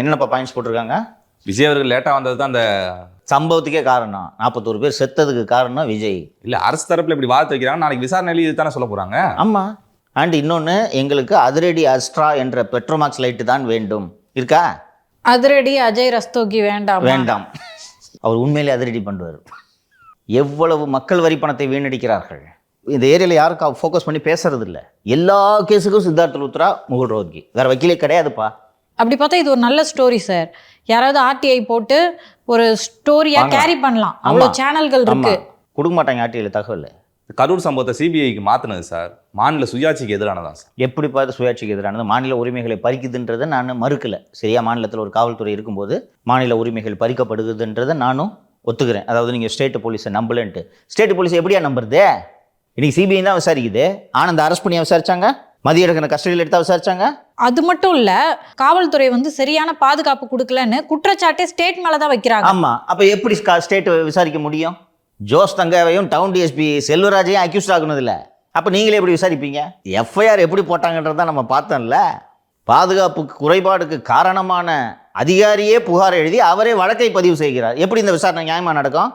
என்னென்னப்பா points போட்டிருக்காங்க? விஜய் அவர்கள் லேட்டாக வந்தது தான் அந்த சம்பவத்துக்கே காரணம். 41 பேர் செத்ததுக்கு காரணம் விஜய். இல்லை, அரசு தரப்பில் இப்படி வார்த்தை வைக்கிறாங்க. நாளைக்கு விசாரணையில் இது தானே சொல்ல போகிறாங்க. ஆமாம். அண்ட் இன்னொன்று, எங்களுக்கு அதிரடி அஸ்ட்ரா என்ற பெட்ரோமாக்ஸ் லைட்டு தான் வேண்டும். இருக்கா? அதிரடி அஜய் ரஸ்தோகி வேண்டாம். வேண்டாம். அவர் உண்மையிலே அதிரடி பண்ணுவார். எவ்வளவு மக்கள் வரி பணத்தை வீணடிக்கிறார்கள். இந்த ஏரியாவில் யாருக்கும் ஃபோக்கஸ் பண்ணி பேசுறது இல்லை. எல்லா கேஸுக்கும் சித்தார்த் லூத்ரா, முகுல் ரோஹத்கி, வேற வக்கீலே கிடையாதுப்பா. அப்படி பார்த்தா இது ஒரு நல்ல ஸ்டோரி சார். யாராவது ஆர்டிஐ போட்டு ஒரு ஸ்டோரியா கேரி பண்ணலாம். அவ்வளோ சேனல்கள் இருக்கு. கொடுக்க மாட்டாங்க ஆர்டிஐல தகவல். கரூர் சம்பவத்தை சிபிஐக்கு மாற்றினது சார் மாநில சுயாட்சிக்கு எதிரானதான் சார். எப்படி பார்த்து சுயாட்சிக்கு எதிரானது? மாநில உரிமைகளை பறிக்குதுன்றதை நான் மறுக்கலை. சரியா? மாநிலத்தில் ஒரு காவல்துறை இருக்கும்போது மாநில உரிமைகள் பறிக்கப்படுகுதுன்றதை நானும் ஒத்துக்கிறேன். அதாவது நீங்கள் ஸ்டேட் போலீஸை நம்பலன்ட்டு. ஸ்டேட் போலீஸ் எப்படியா நம்புறது? இன்னைக்கு சிபிஐ தான் விசாரிக்குது. ஆனந்த் அரெஸ்ட் பண்ணி விசாரிச்சாங்க, மதிய எடுக்கிற கஸ்டடியில் எடுத்தா விசாரிச்சாங்க. அது மட்டும் இல்ல, காவல்துறை சரியான பாதுகாப்பு கொடுக்கலன்னு குற்றச்சாட்டே ஸ்டேட் மேல தான் வைக்கிறாங்க. ஆமா. அப்ப எப்படி ஸ்டேட் விசாரிக்க முடியும்? ஜோஸ் தங்காவையும் டவுன் டிஎஸ்பி செல்வராஜையும் அக்யூஸ்ட் ஆகுனது இல்லை. அப்ப நீங்களே எப்படி விசாரிப்பீங்க? எஃப்ஐஆர் எப்படி போட்டாங்கன்றதான் நம்ம பார்த்தோம்ல. பாதுகாப்புக்கு குறைபாடுக்கு காரணமான அதிகாரியே புகார் எழுதி அவரே வழக்கை பதிவு செய்கிறார். எப்படி இந்த விசாரணை நியாயமா நடக்கும்?